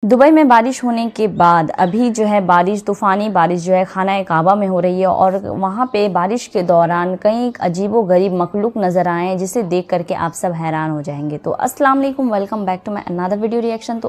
Dubai में बारिश होने के बाद अभी जो है बारिश, तूफ़ानी बारिश जो है खाना काबा में हो रही है और वहाँ पे बारिश के दौरान कई अजीबोगरीब मखलूक नज़र आए हैं जिसे देख करके आप सब हैरान हो जाएंगे। तो अस्सलाम वालेकुम, welcome back to my another video reaction.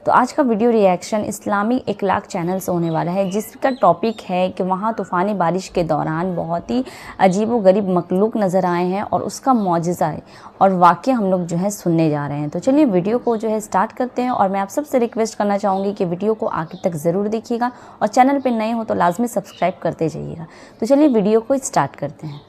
तो आज का video reaction Islami Ikhlaq channel से होने वाला है, जिसका टॉपिक है कि वहाँ तूफ़ानी बारिश के दौरान बहुत ही अजीबोगरीब मखलूक नज़र आए हैं और उसका मौजिज़ा है और वाक़या हम लोग जो है सुनने जा रहे हैं। तो चलिए वीडियो को जो है स्टार्ट करते हैं और मैं आप सबसे रिक्वेस्ट करना चाहूँगी कि वीडियो को आखिर तक ज़रूर देखिएगा और चैनल पे नए हो तो लाजमी सब्सक्राइब करते जाइएगा। तो चलिए वीडियो को स्टार्ट करते हैं।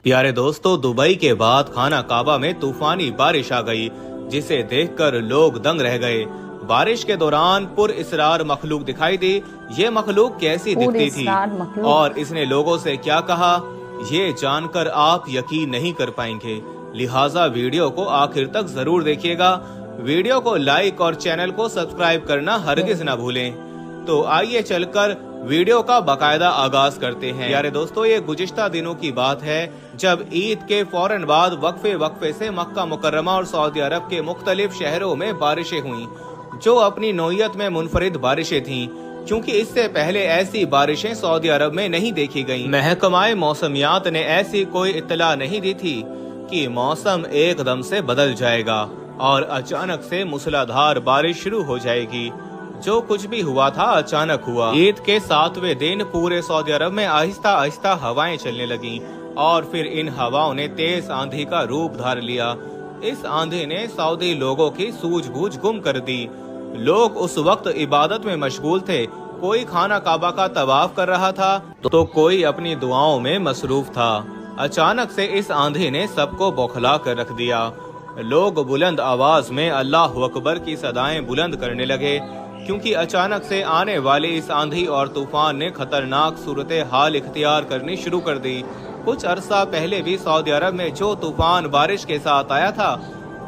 प्यारे दोस्तों, दुबई के बाद खाना काबा में तूफानी बारिश आ गई, जिसे देखकर लोग दंग रह गए। बारिश के दौरान पुरइसरार मखलूक दिखाई दी। ये मखलूक कैसी दिखती थी और इसने लोगों से क्या कहा, ये जानकर आप यकीन नहीं कर पाएंगे। लिहाजा वीडियो को आखिर तक जरूर देखिएगा। वीडियो को लाइक और चैनल को सब्सक्राइब करना हरगिज ना भूलें। तो आइए चलकर वीडियो का बाकायदा आगाज करते हैं। यारे दोस्तों, ये गुज़िश्ता दिनों की बात है जब ईद के फौरन बाद वक्फे से मक्का मुकर्रमा और सऊदी अरब के मुख्तलिफ शहरों में बारिशें हुई, जो अपनी नौइयत में मुनफरिद बारिशें थीं, क्योंकि इससे पहले ऐसी बारिशें सऊदी अरब में नहीं देखी गईं। महकमाए मौसमियात ने ऐसी कोई इत्तला नहीं दी थी कि मौसम एकदम से बदल जाएगा और अचानक से मूसलाधार बारिश शुरू हो जाएगी। जो कुछ भी हुआ था अचानक हुआ। ईद के 7वें दिन पूरे सऊदी अरब में आहिस्ता आहिस्ता हवाएं चलने लगीं और फिर इन हवाओं ने तेज आंधी का रूप धार लिया। इस आंधी ने सऊदी लोगों की सूझबूझ गुम कर दी। लोग उस वक्त इबादत में मशगूल थे। कोई खाना काबा का तवाफ कर रहा था तो कोई अपनी दुआओं में मसरूफ था। अचानक से इस आंधी ने सबको बौखला कर रख दिया। लोग बुलंद आवाज में अल्लाह अकबर की सदाएं बुलंद करने लगे, क्योंकि अचानक से आने वाली इस आंधी और तूफान ने खतरनाक सूरत हाल इख्तियार करनी शुरू कर दी। कुछ अरसा पहले भी सऊदी अरब में जो तूफान बारिश के साथ आया था,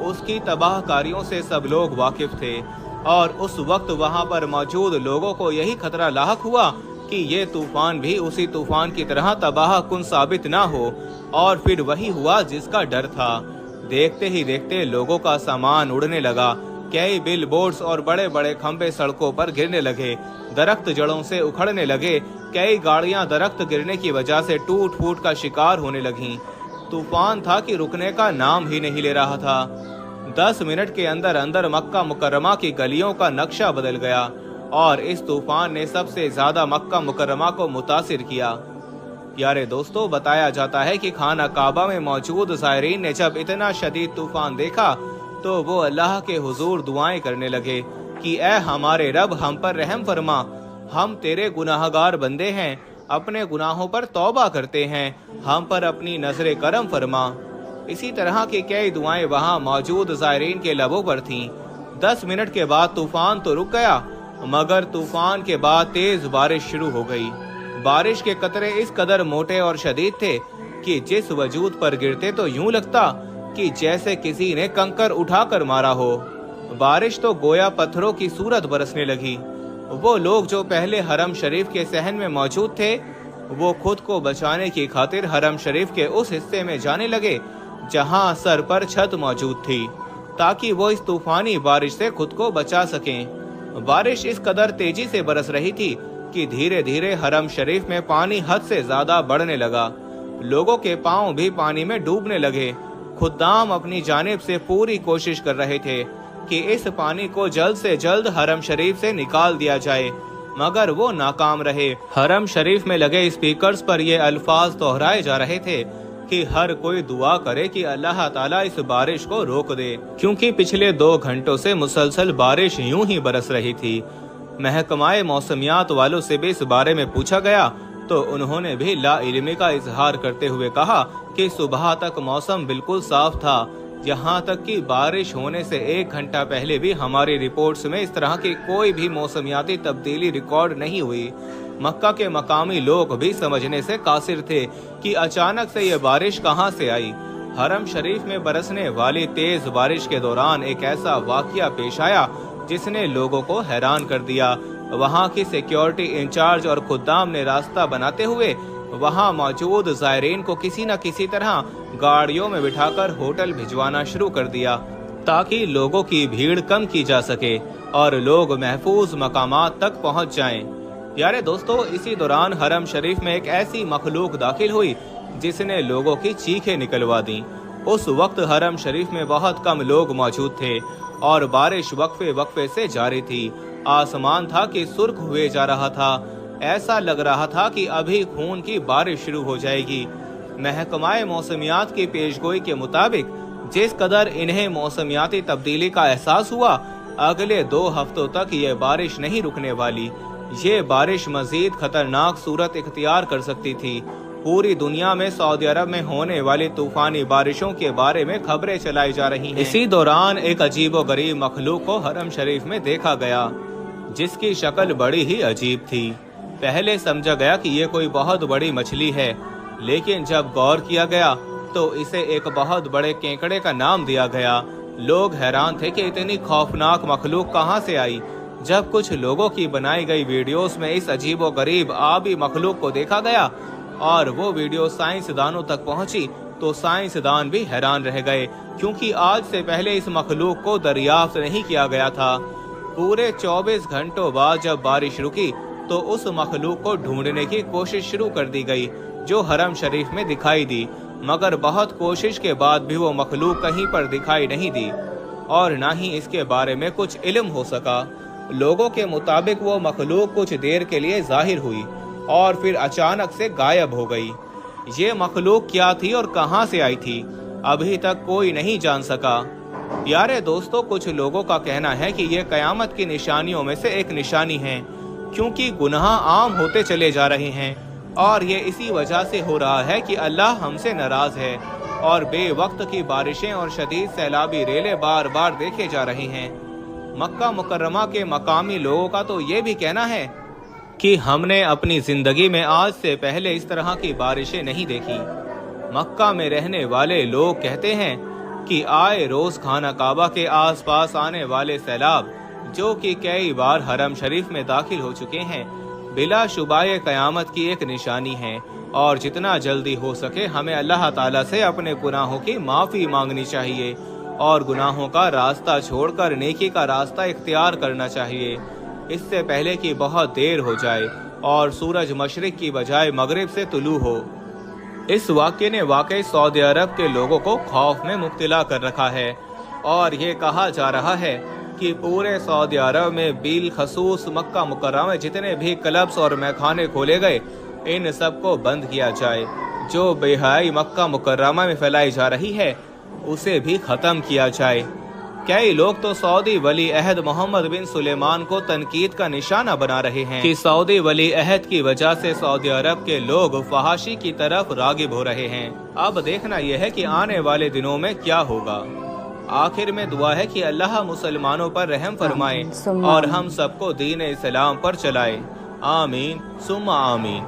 उसकी तबाहकारियों से सब लोग वाकिफ थे और उस वक्त वहां पर मौजूद लोगों को यही खतरा लाहक हुआ कि ये तूफान भी उसी तूफान की तरह तबाह कुन साबित ना हो। और फिर वही हुआ जिसका डर था। देखते ही देखते लोगों का सामान उड़ने लगा। कई बिल बोर्ड्स और बड़े बड़े खंभे सड़कों पर गिरने लगे। दरख्त जड़ों से उखड़ने लगे। कई गाड़ियां दरख्त गिरने की वजह से टूट फूट का शिकार होने लगीं। तूफान था कि रुकने का नाम ही नहीं ले रहा था। 10 मिनट के अंदर अंदर मक्का मुकर्रमा की गलियों का नक्शा बदल गया और इस तूफान ने सबसे ज्यादा मक्का मुकर्रमा को मुतासिर किया। प्यारे दोस्तों, बताया जाता है कि खाना काबा में मौजूद ज़ायरीन ने जब इतना शदीद तूफान देखा तो वो अल्लाह के हुजूर दुआएं करने लगे कि ए हमारे रब, हम पर रहम फरमा, हम तेरे गुनाहगार बंदे हैं, अपने गुनाहों पर तौबा करते हैं, हम पर अपनी नजर करम फरमा। इसी तरह की कई दुआएं वहां मौजूद ज़ायरीन के लबों पर थीं। 10 मिनट के बाद तूफान तो रुक गया, मगर तूफान के बाद तेज बारिश शुरू हो गई। बारिश के कतरे इस कदर मोटे और शदीद थे कि जिस वजूद पर गिरते तो यूं लगता कि जैसे किसी ने कंकर उठाकर मारा हो। बारिश तो गोया पत्थरों की सूरत बरसने लगी। वो लोग जो पहले हरम शरीफ के सहन में मौजूद थे, वो खुद को बचाने की खातिर हरम शरीफ के उस हिस्से में जाने लगे जहां सर पर छत मौजूद थी, ताकि वो इस तूफानी बारिश से खुद को बचा सकें। बारिश इस कदर तेजी से बरस रही थी कि धीरे धीरे हरम शरीफ में पानी हद से ज्यादा बढ़ने लगा। लोगों के पांव भी पानी में डूबने लगे। खुद्दाम अपनी जानिब से पूरी कोशिश कर रहे थे कि इस पानी को जल्द से जल्द हरम शरीफ से निकाल दिया जाए, मगर वो नाकाम रहे। हरम शरीफ में लगे स्पीकर्स पर ये अल्फाज दोहराए जा रहे थे कि हर कोई दुआ करे कि अल्लाह ताला इस बारिश को रोक दे, क्योंकि पिछले 2 घंटों से मुसलसल बारिश यूं ही बरस रही थी। महकमाए मौसमियात वालों से भी इस बारे में पूछा गया तो उन्होंने भी लाइल्मी का इजहार करते हुए कहा कि सुबह तक मौसम बिल्कुल साफ था, यहाँ तक कि बारिश होने से 1 घंटा पहले भी हमारी रिपोर्ट्स में इस तरह की कोई भी मौसमियाती तब्दीली रिकॉर्ड नहीं हुई। मक्का के मकामी लोग भी समझने से कासिर थे कि अचानक से ये बारिश कहाँ से आई। हरम शरीफ में बरसने वाली तेज बारिश के दौरान एक ऐसा वाकया पेश आया जिसने लोगों को हैरान कर दिया। वहां की सिक्योरिटी इंचार्ज और खुद्दाम ने रास्ता बनाते हुए वहां मौजूद ज़ायरीन को किसी न किसी तरह गाड़ियों में बिठाकर होटल भिजवाना शुरू कर दिया, ताकि लोगों की भीड़ कम की जा सके। और लोग महफूज मकामात तक पहुंच जाएं। प्यारे दोस्तों, इसी दौरान हरम शरीफ में एक ऐसी मखलूक दाखिल हुई जिसने लोगों की चीखें निकलवा दी। उस वक्त हरम शरीफ में बहुत कम लोग मौजूद थे और बारिश वक्फे वक्फे से जारी थी। आसमान था कि सुर्ख हुए जा रहा था। ऐसा लग रहा था कि अभी खून की बारिश शुरू हो जाएगी। महकमाए मौसमियात की पेशगोई के मुताबिक जिस कदर इन्हें मौसमियाती तब्दीली का एहसास हुआ, अगले 2 हफ्तों तक ये बारिश नहीं रुकने वाली। ये बारिश मजीद खतरनाक सूरत इख्तियार कर सकती थी। पूरी दुनिया में सऊदी अरब में होने वाली तूफानी बारिशों के बारे में खबरें चलाई जा रही हैं। इसी दौरान एक अजीबोगरीब मखलूक को हरम शरीफ में देखा गया जिसकी शक्ल बड़ी ही अजीब थी। पहले समझा गया कि ये कोई बहुत बड़ी मछली है, लेकिन जब गौर किया गया तो इसे एक बहुत बड़े केकड़े का नाम दिया गया। लोग हैरान थे कि इतनी खौफनाक मखलूक कहां से आई। जब कुछ लोगों की बनाई गई वीडियोस में इस अजीबोगरीब आबी मखलूक को देखा गया और वो वीडियो साइंसदानों तक पहुंची तो साइंसदान भी हैरान रह गए, क्योंकि आज से पहले इस मखलूक को दरियाफ्त नहीं किया गया था। पूरे 24 घंटों बाद जब बारिश रुकी तो उस मखलूक को ढूंढने की कोशिश शुरू कर दी गई जो हरम शरीफ में दिखाई दी, मगर बहुत कोशिश के बाद भी वो मखलूक कहीं पर दिखाई नहीं दी और ना ही इसके बारे में कुछ इल्म हो सका। लोगों के मुताबिक वो मखलूक कुछ देर के लिए जाहिर हुई और फिर अचानक से गायब हो गई। ये मखलूक क्या थी और कहां से आई थी, अभी तक कोई नहीं जान सका। प्यारे दोस्तों, कुछ लोगों का कहना है कि ये कयामत की निशानियों में से एक निशानी है, क्योंकि गुनाह आम होते चले जा रहे हैं और ये इसी वजह से हो रहा है कि अल्लाह हमसे नाराज है और बेवक्त की बारिशें और शदीद सैलाबी रेले बार बार देखे जा रहे हैं। मक्का मुकर्रमा के मकामी लोगों का तो ये भी कहना है कि हमने अपनी जिंदगी में आज से पहले इस तरह की बारिशें नहीं देखी। मक्का में रहने वाले लोग कहते हैं कि आए रोज खाना काबा के आसपास आने वाले सैलाब, जो कि कई बार हरम शरीफ में दाखिल हो चुके हैं, बिला शुबा ये कयामत की एक निशानी है और जितना जल्दी हो सके हमें अल्लाह ताला से अपने गुनाहों की माफ़ी मांगनी चाहिए और गुनाहों का रास्ता छोड़कर नेकी का रास्ता इख्तियार करना चाहिए, इससे पहले कि बहुत देर हो जाए और सूरज मशरिक की बजाय मगरिब से तुलू हो। इस वाक़े ने वाकई सऊदी अरब के लोगों को खौफ में मुब्तला कर रखा है और ये कहा जा रहा है कि पूरे सऊदी अरब में बिल खसूस मक्का मुकर्रमा में जितने भी क्लब्स और मैखाने खोले गए, इन सबको बंद किया जाए। जो बेहयाई मक्का मुकर्रमा में फैलाई जा रही है उसे भी ख़त्म किया जाए। कई लोग तो सऊदी वली अहद मोहम्मद बिन सुलेमान को तनकीद का निशाना बना रहे हैं कि सऊदी वली अहद की वजह से सऊदी अरब के लोग फहाशी की तरफ रागिब हो रहे हैं। अब देखना यह है कि आने वाले दिनों में क्या होगा। आखिर में दुआ है कि अल्लाह मुसलमानों पर रहम फरमाए और हम सबको दीन इस्लाम पर चलाए। आमीन सुम्मा आमीन।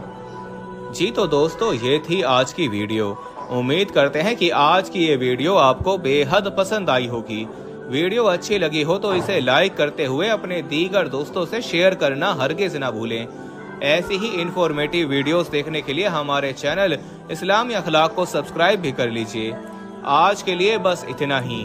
जी तो दोस्तों, ये थी आज की वीडियो। उम्मीद करते हैं कि आज की ये वीडियो आपको बेहद पसंद आई होगी। वीडियो अच्छी लगी हो तो इसे लाइक करते हुए अपने दीगर दोस्तों से शेयर करना हरगिज़ ना भूलें। ऐसी ही इंफॉर्मेटिव वीडियोस देखने के लिए हमारे चैनल इस्लामी अखलाक को सब्सक्राइब भी कर लीजिए। आज के लिए बस इतना ही।